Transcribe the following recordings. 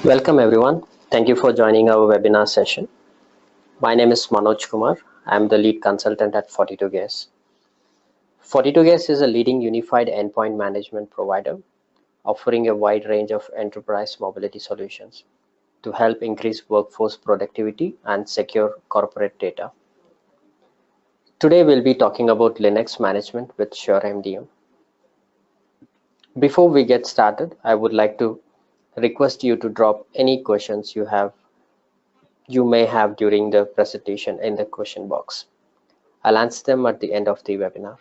Welcome everyone. Thank you for joining our webinar session. My name is Manoj Kumar. I am the lead consultant at 42Gas. 42Gas is a leading unified endpoint management provider offering a wide range of enterprise mobility solutions to help increase workforce productivity and secure corporate data. Today we'll be talking about Linux management with SureMDM. Before we get started, I would like to request you to drop any questions you may have during the presentation in the question box. I'll answer them at the end of the webinar.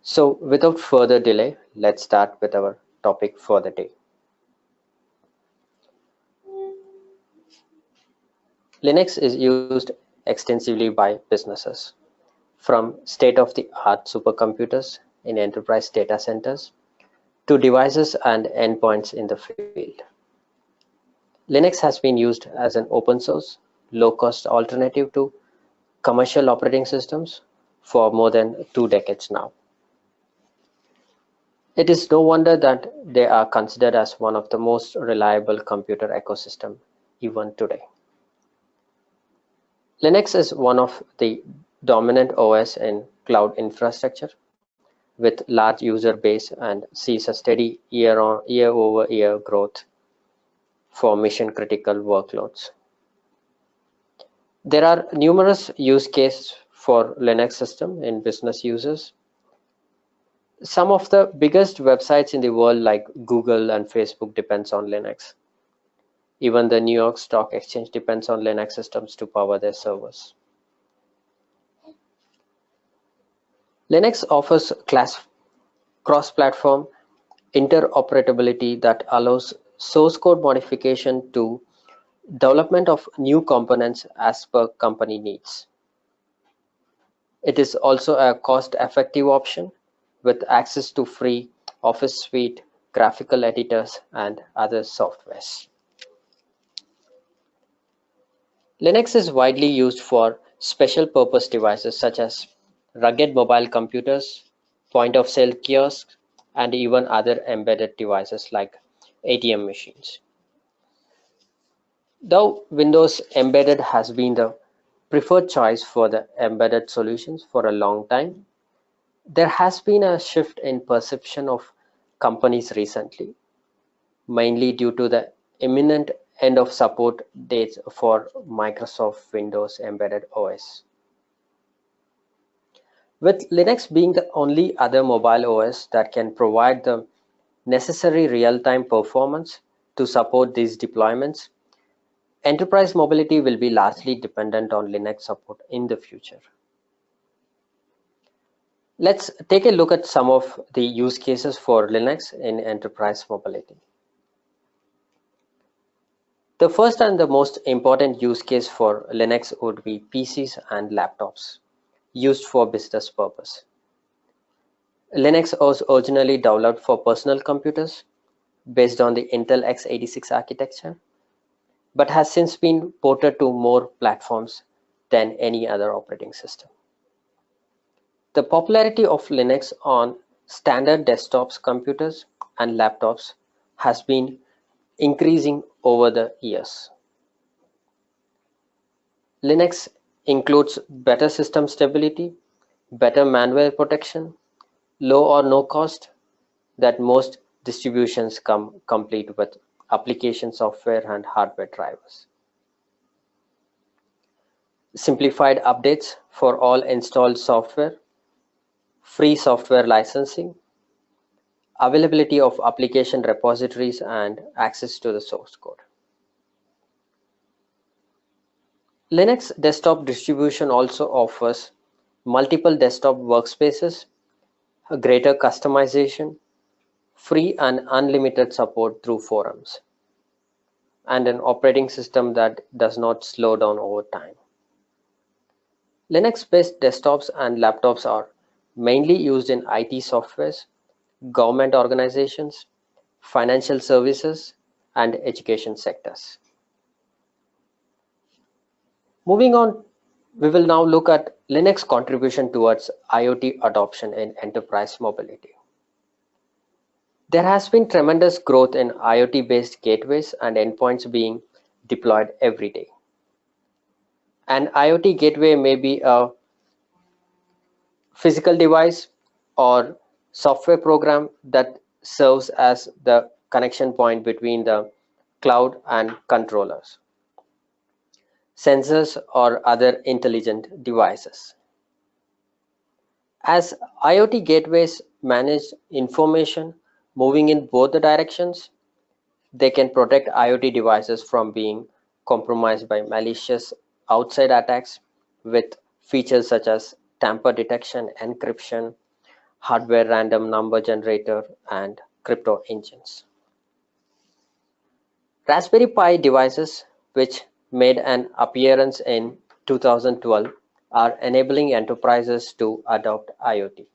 So without further delay, let's start with our topic for the day. Linux is used extensively by businesses, from state-of-the-art supercomputers in enterprise data centers to devices and endpoints in the field. Linux has been used as an open source, low-cost alternative to commercial operating systems for more than 2 decades now. It is no wonder that they are considered as one of the most reliable computer ecosystem even today. Linux is one of the dominant OS in cloud infrastructure with large user base and sees a steady year-over-year growth for mission-critical workloads. There are numerous use cases for Linux system in business users. Some of the biggest websites in the world like Google and Facebook depends on Linux. Even the New York Stock Exchange depends on Linux systems to power their servers. Linux offers cross-platform interoperability that allows source code modification to development of new components as per company needs. It is also a cost-effective option with access to free Office suite, graphical editors, and other softwares. Linux is widely used for special purpose devices such as rugged mobile computers, point-of-sale kiosks, and even other embedded devices like ATM machines. Though Windows Embedded has been the preferred choice for the embedded solutions for a long time, there has been a shift in perception of companies recently, mainly due to the imminent end of support dates for Microsoft Windows Embedded OS. With Linux being the only other mobile OS that can provide the necessary real-time performance to support these deployments, enterprise mobility will be largely dependent on Linux support in the future. Let's take a look at some of the use cases for Linux in enterprise mobility. The first and the most important use case for Linux would be PCs and laptops used for business purpose. Linux was originally developed for personal computers based on the Intel x86 architecture, but has since been ported to more platforms than any other operating system. The popularity of Linux on standard desktops, computers, and laptops has been increasing over the years. Linux includes better system stability, better malware protection, low or no cost that most distributions come complete with application software and hardware drivers. Simplified updates for all installed software, free software licensing, availability of application repositories, and access to the source code. Linux desktop distribution also offers multiple desktop workspaces, a greater customization, free and unlimited support through forums, and an operating system that does not slow down over time. Linux-based desktops and laptops are mainly used in IT softwares, government organizations, financial services, and education sectors. Moving on, we will now look at Linux contribution towards IoT adoption in enterprise mobility. There has been tremendous growth in IoT-based gateways and endpoints being deployed every day. An IoT gateway may be a physical device or software program that serves as the connection point between the cloud and controllers, sensors, or other intelligent devices. As IoT gateways manage information moving in both the directions, they can protect IoT devices from being compromised by malicious outside attacks with features such as tamper detection, encryption, hardware random number generator, and crypto engines. Raspberry Pi devices, which made an appearance in 2012, are enabling enterprises to adopt IoT.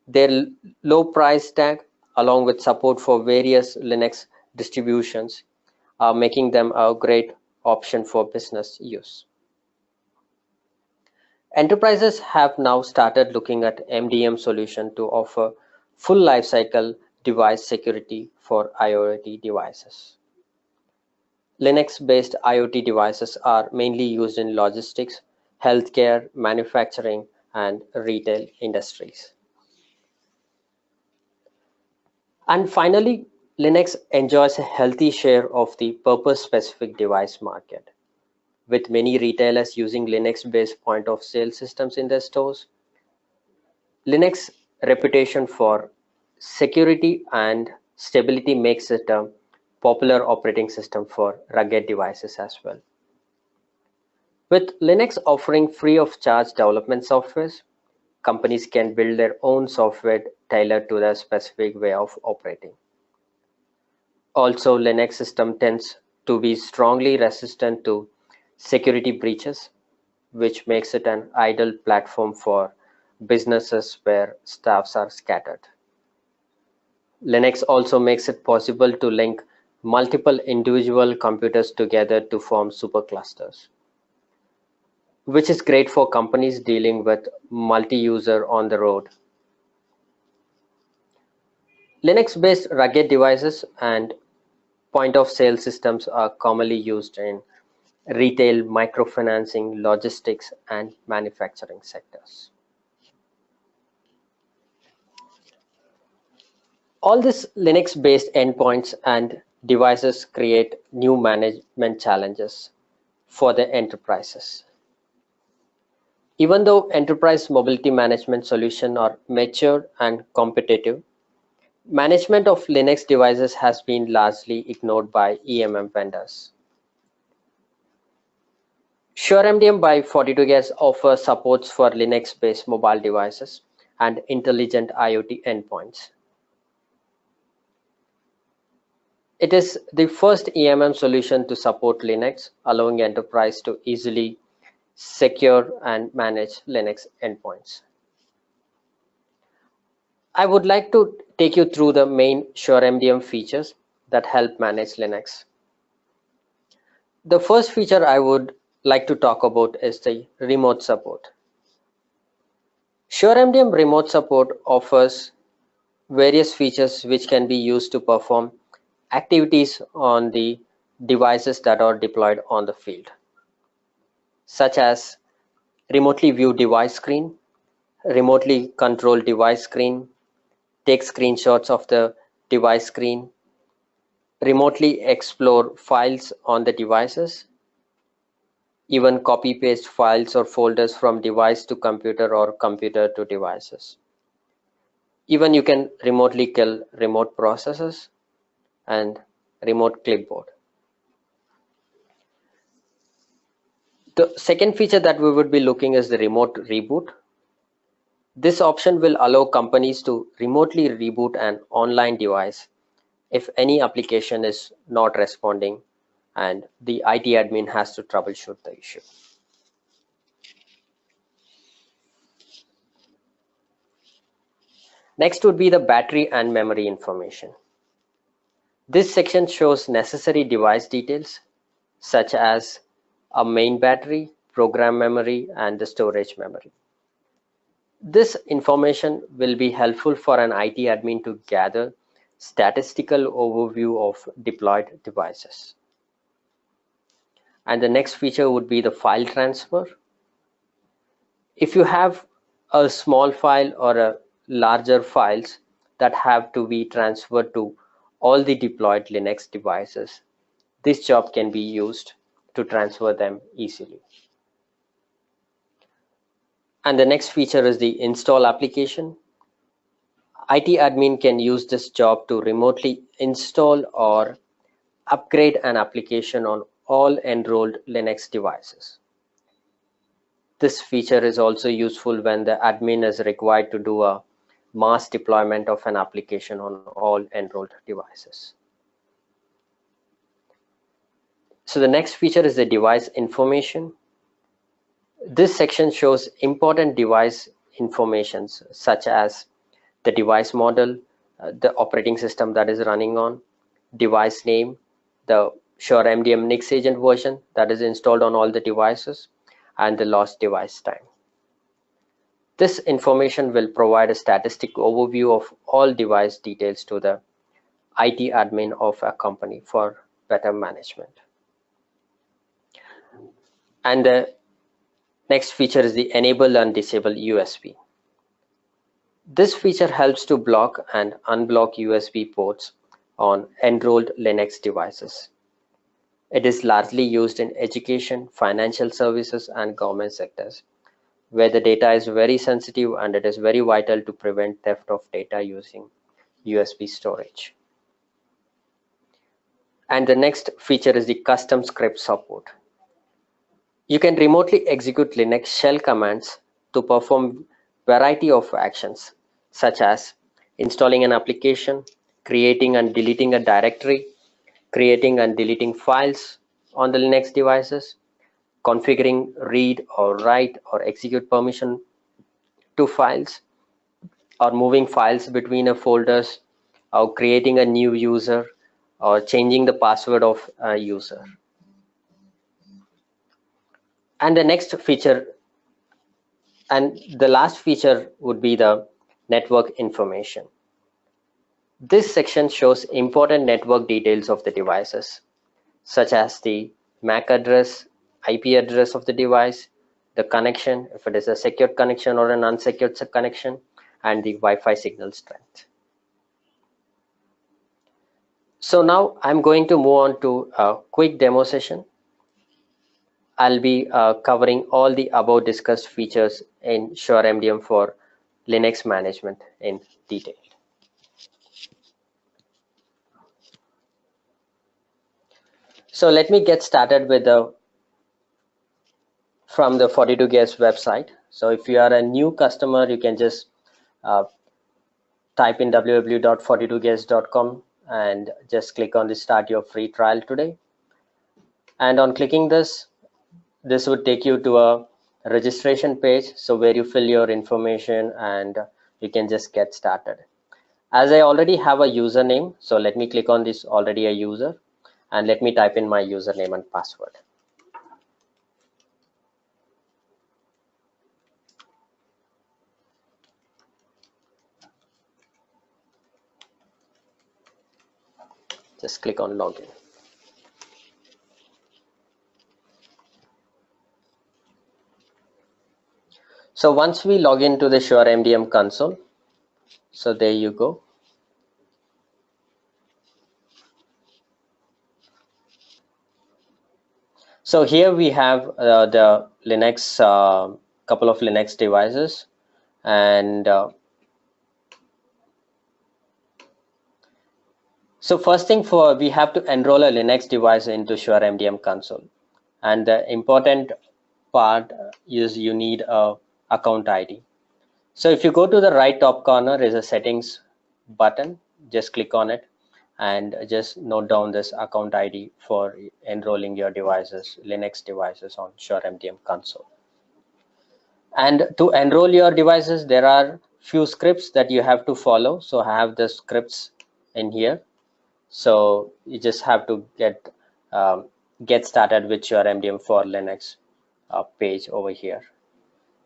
Their low price tag, along with support for various Linux distributions, are making them a great option for business use. Enterprises have now started looking at MDM solution to offer full lifecycle device security for IoT devices. Linux-based IoT devices are mainly used in logistics, healthcare, manufacturing, and retail industries. And finally, Linux enjoys a healthy share of the purpose-specific device market, with many retailers using Linux-based point-of-sale systems in their stores. Linux reputation for security and stability makes it a popular operating system for rugged devices as well. With Linux offering free of charge development softwares, companies can build their own software tailored to their specific way of operating. Also, Linux system tends to be strongly resistant to security breaches, which makes it an ideal platform for businesses where staffs are scattered. Linux also makes it possible to link multiple individual computers together to form superclusters, which is great for companies dealing with multi-user on the road. Linux-based rugged devices and point-of-sale systems are commonly used in retail, microfinancing, logistics, and manufacturing sectors. All these Linux-based endpoints and devices create new management challenges for the enterprises. Even though enterprise mobility management solutions are mature and competitive, management of Linux devices has been largely ignored by EMM vendors. SureMDM by 42Gas offers supports for Linux-based mobile devices and intelligent IoT endpoints. It is the first EMM solution to support Linux, allowing enterprise to easily secure and manage Linux endpoints. I would like to take you through the main SureMDM features that help manage Linux. The first feature I would like to talk about is the remote support. SureMDM remote support offers various features which can be used to perform activities on the devices that are deployed on the field, such as remotely view device screen, remotely control device screen, take screenshots of the device screen, remotely explore files on the devices, even copy paste files or folders from device to computer or computer to devices. Even you can remotely kill remote processes and remote clipboard. The second feature that we would be looking is the remote reboot. This option will allow companies to remotely reboot an online device if any application is not responding and the IT admin has to troubleshoot the issue. Next would be the battery and memory information. This section shows necessary device details such as a main battery, program memory, and the storage memory. This information will be helpful for an IT admin to gather statistical overview of deployed devices. And the next feature would be the file transfer. If you have a small file or a larger files that have to be transferred to all the deployed Linux devices, this job can be used to transfer them easily. And the next feature is the install application. IT admin can use this job to remotely install or upgrade an application on all enrolled Linux devices. This feature is also useful when the admin is required to do a mass deployment of an application on all enrolled devices. So the next feature is the device information. This section shows important device informations such as the device model, the operating system that is running on, device name, the SureMDM Nix agent version that is installed on all the devices, and the lost device time. This information will provide a statistic overview of all device details to the IT admin of a company for better management. And the next feature is the enable and disable USB. This feature helps to block and unblock USB ports on enrolled Linux devices. It is largely used in education, financial services, and government sectors, where the data is very sensitive and it is very vital to prevent theft of data using USB storage. And the next feature is the custom script support. You can remotely execute Linux shell commands to perform variety of actions, such as installing an application, creating and deleting a directory, creating and deleting files on the Linux devices, configuring read or write or execute permission to files, or moving files between a folders, or creating a new user, or changing the password of a user. And the next feature and the last feature would be the network information. This section shows important network details of the devices, such as the MAC address, IP address of the device, the connection, if it is a secured connection or an unsecured connection, and the Wi-Fi signal strength. So now I'm going to move on to a quick demo session. I'll be covering all the above discussed features in SureMDM for Linux management in detail. So let me get started with from the 42Gs website. So if you are a new customer, you can just type in www.42gs.com and just click on the start your free trial today. And on clicking this would take you to a registration page, so where you fill your information and you can just get started. As I already have a username, so let me click on this already a user and let me type in my username and password. Just click on login. So once we log into the SureMDM console, so there you go. So here we have the Linux, couple of Linux devices, and so first thing we have to enroll a Linux device into SureMDM console, and the important part is you need a account ID. So if you go to the right top corner is a settings button, just click on it and just note down this account ID for enrolling your devices, Linux devices on SureMDM console. And to enroll your devices, there are few scripts that you have to follow. So I have the scripts in here. So you just have to get started with SureMDM for Linux page over here.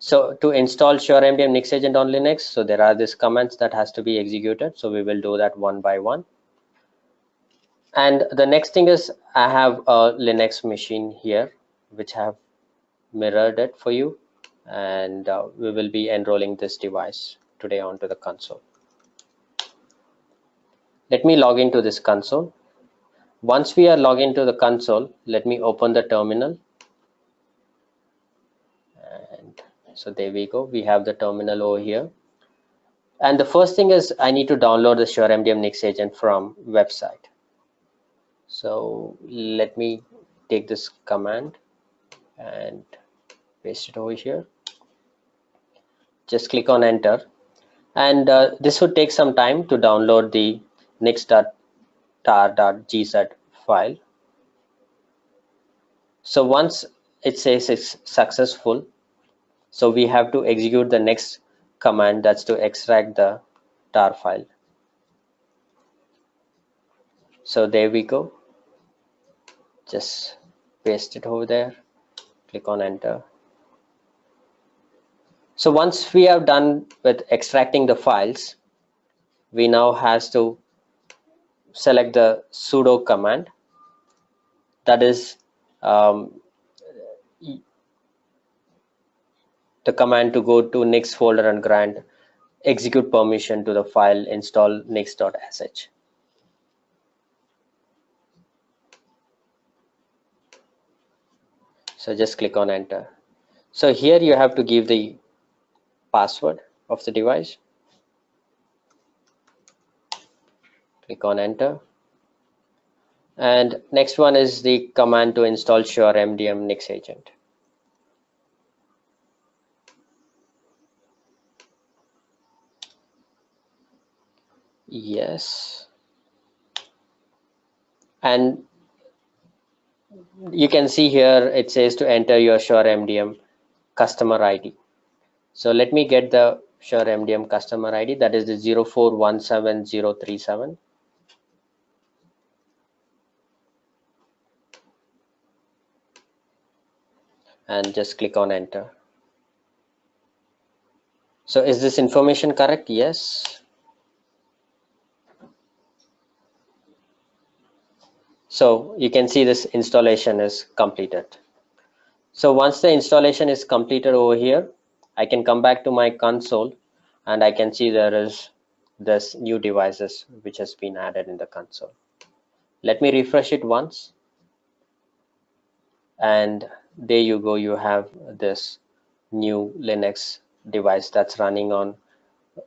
So to install SureMDM Nix agent on Linux, so there are these commands that has to be executed. So we will do that one by one. And the next thing is I have a Linux machine here, which I have mirrored it for you. And we will be enrolling this device today onto the console. Let me log into this console. Once we are logged into the console, let me open the terminal. And so there we go. We have the terminal over here. And the first thing is I need to download the SureMDM Nix agent from website. So let me take this command and paste it over here. Just click on enter. And this would take some time to download the nix.tar.gz file. So once it says it's successful, so we have to execute the next command, that's to extract the tar file. So there we go. Just paste it over there. Click on enter. So once we have done with extracting the files, we now has to select the sudo command. That is the command to go to Nix folder and grant execute permission to the file install nix.sh. So just click on enter. So here you have to give the password of the device. Click on enter. And next one is the command to install SureMDM Nix agent. Yes. And you can see here it says to enter your SureMDM customer ID. So let me get the SureMDM customer ID, that is the 0417037. And just click on enter. So is this information correct? Yes. So you can see this installation is completed. So once the installation is completed over here, I can come back to my console and I can see there is this new devices which has been added in the console. Let me refresh it once. And there you go, you have this new Linux device that's running on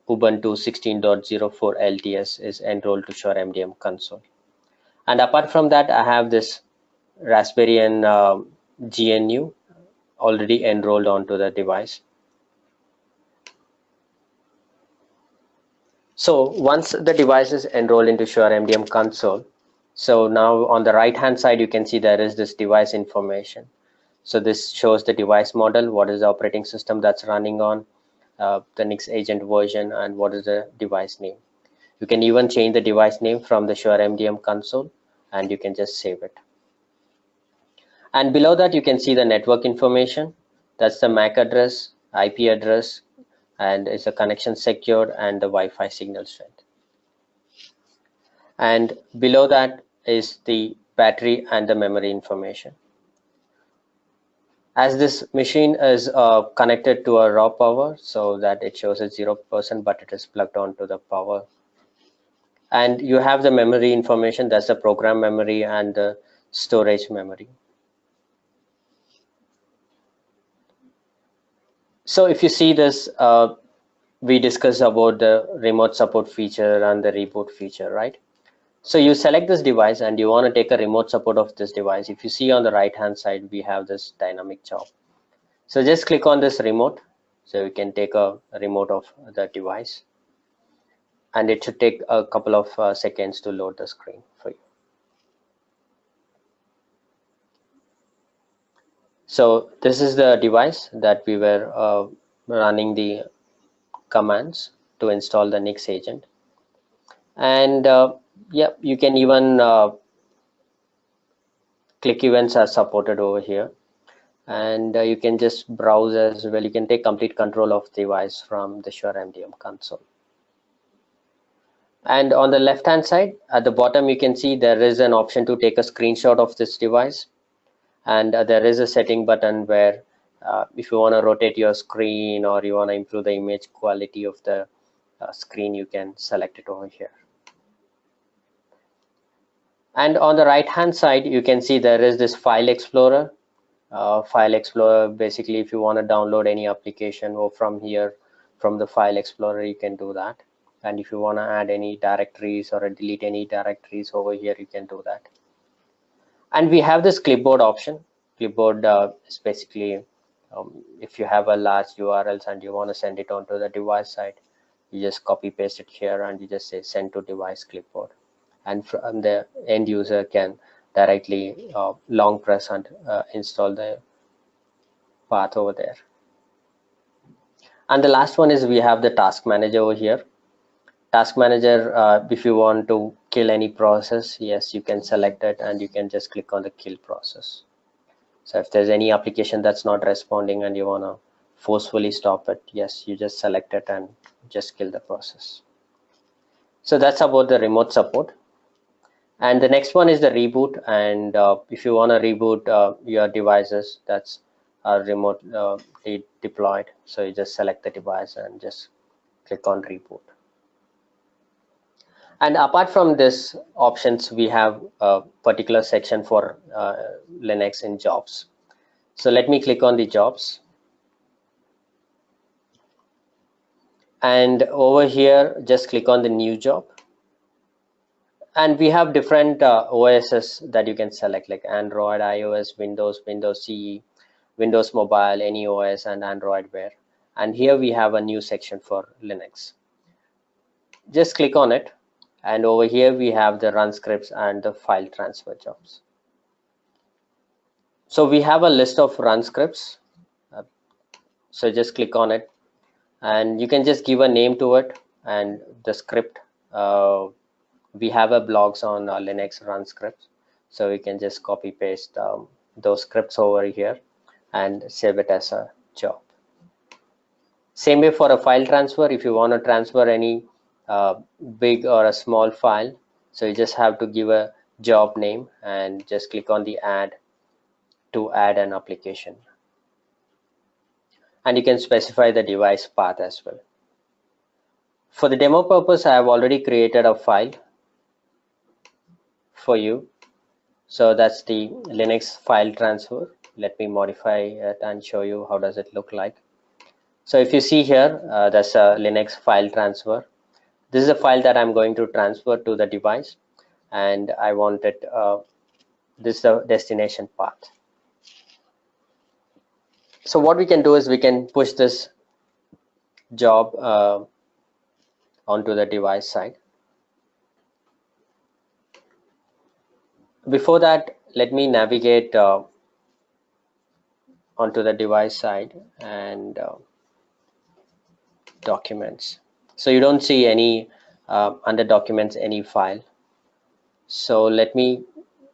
Ubuntu 16.04 LTS is enrolled to SureMDM console. And apart from that, I have this Raspberry and GNU already enrolled onto the device. So once the device is enrolled into SureMDM console, so now on the right hand side you can see there is this device information. So this shows the device model, what is the operating system that's running on, the Nix agent version, and what is the device name. You can even change the device name from the SureMDM console and you can just save it. And below that you can see the network information. That's the MAC address, IP address, and is the connection secured and the Wi-Fi signal strength. And below that is the battery and the memory information. As this machine is connected to a raw power, so that it shows at 0%, but it is plugged onto the power. And you have the memory information, that's the program memory and the storage memory. So if you see this, we discussed about the remote support feature and the reboot feature, right? So you select this device and you want to take a remote support of this device. If you see on the right hand side, we have this dynamic job. So just click on this remote. So you can take a remote of the device. And it should take a couple of seconds to load the screen for you. So this is the device that we were running the commands to install the Nix agent. And yeah, you can even click events are supported over here. and you can just browse as well. You can take complete control of the device from the SureMDM console. And on the left hand side at the bottom, you can see there is an option to take a screenshot of this device, and there is a setting button where if you want to rotate your screen or you want to improve the image quality of the screen, you can select it over here. And on the right hand side, you can see there is this file explorer. File explorer, basically if you want to download any application or from here, from the file explorer, you can do that. And if you want to add any directories or delete any directories over here, you can do that. And we have this clipboard option. Clipboard is basically if you have a large URLs and you want to send it onto the device side, you just copy paste it here and you just say send to device clipboard, and from the end user can directly long press and install the path over there. And the last one is we have the task manager over here. Task manager, if you want to kill any process, yes, you can select it and you can just click on the kill process. So if there's any application that's not responding and you want to forcefully stop it, yes, you just select it and just kill the process. So that's about the remote support. And the next one is the reboot. And if you want to reboot your devices that's remotely deployed, so you just select the device and just click on reboot. And apart from this options, we have a particular section for Linux in jobs. So let me click on the jobs. And over here, just click on the new job. And we have different OSs that you can select, like Android, iOS, Windows, Windows CE, Windows Mobile, any OS, and Android Wear. And here we have a new section for Linux. Just click on it. And over here, we have the run scripts and the file transfer jobs. So we have a list of run scripts. So just click on it. And you can just give a name to it and the script. We have a blogs on Linux run scripts, so we can just copy paste those scripts over here and save it as a job. Same way for a file transfer. If you want to transfer any big or a small file, so you just have to give a job name and just click on the add to add an application, and you can specify the device path as well. For the demo purpose, I have already created a file for you. So that's the Linux file transfer. Let me modify it and show you how does it look like. So if you see here, that's a Linux file transfer. This is a file that I'm going to transfer to the device, and I want it, this is the destination path. So what we can do is we can push this job onto the device side. Before that, let me navigate onto the device side and documents. So you don't see any under documents any file. So let me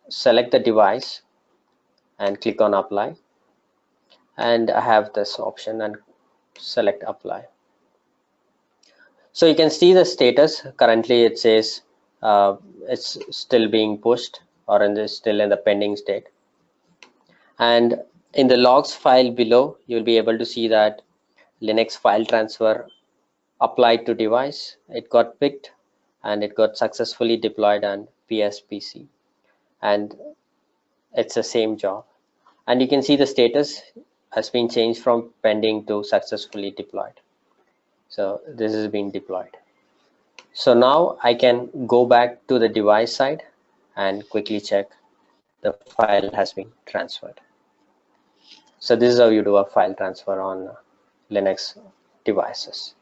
select the device and click on apply, and I have this option and select apply. So you can see the status. Currently it says it's still being pushed, or still in the pending state. And in the logs file below, you'll be able to see that Linux file transfer applied to device, it got picked and it got successfully deployed on PSPC, and it's the same job. And you can see the status has been changed from pending to successfully deployed. So this is being deployed. So now I can go back to the device side and quickly check the file has been transferred. So this is how you do a file transfer on Linux devices.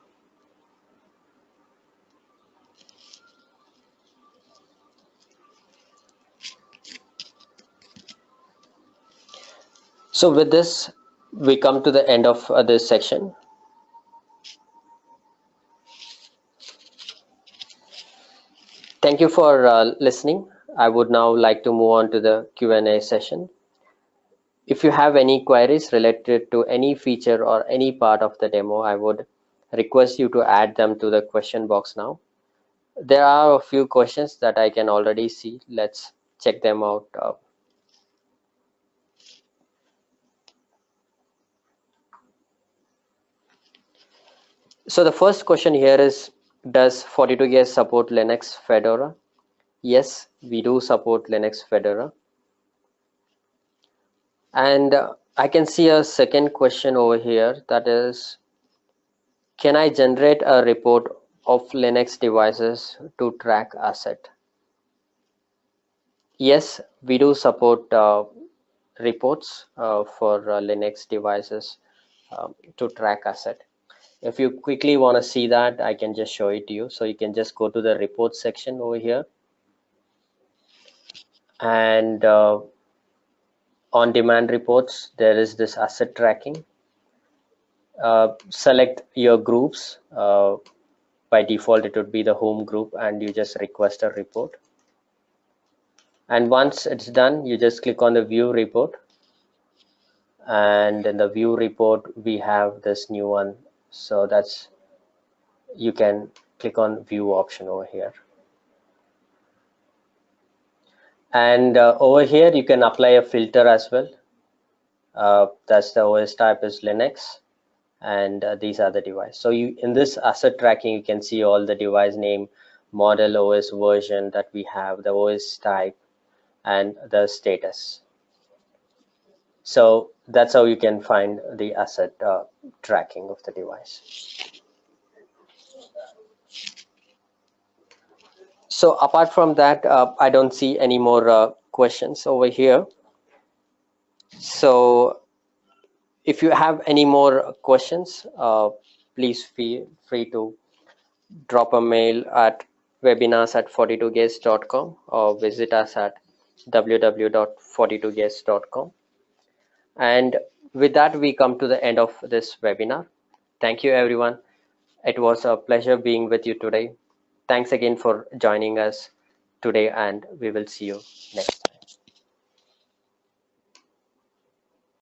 So with this, we come to the end of this section. Thank you for listening. I would now like to move on to the Q&A session. If you have any queries related to any feature or any part of the demo, I would request you to add them to the question box now. There are a few questions that I can already see. Let's check them out. So the first question here is, does 42Gs support Linux Fedora? Yes, we do support Linux Fedora. And I can see a second question over here, that is, can I generate a report of Linux devices to track asset? Yes, we do support reports for Linux devices to track asset. If you quickly want to see that, I can just show it to you. So you can just go to the report section over here, and on demand reports, there is this asset tracking. Select your groups. By default, it would be the home group, and you just request a report. And once it's done, you just click on the view report. And in the view report, we have this new one. So that's, you can click on view option over here. And over here, you can apply a filter as well. That's the OS type is Linux, and these are the device. So you, in this asset tracking, you can see all the device name, model, OS version that we have, the OS type, and the status. So that's how you can find the asset tracking of the device. So apart from that, I don't see any more questions over here. So if you have any more questions, please feel free to drop a mail at webinars@42gs.com or visit us at www.42gs.com. And with that, we come to the end of this webinar. Thank you, everyone. It was a pleasure being with you today. Thanks again for joining us today, and we will see you next.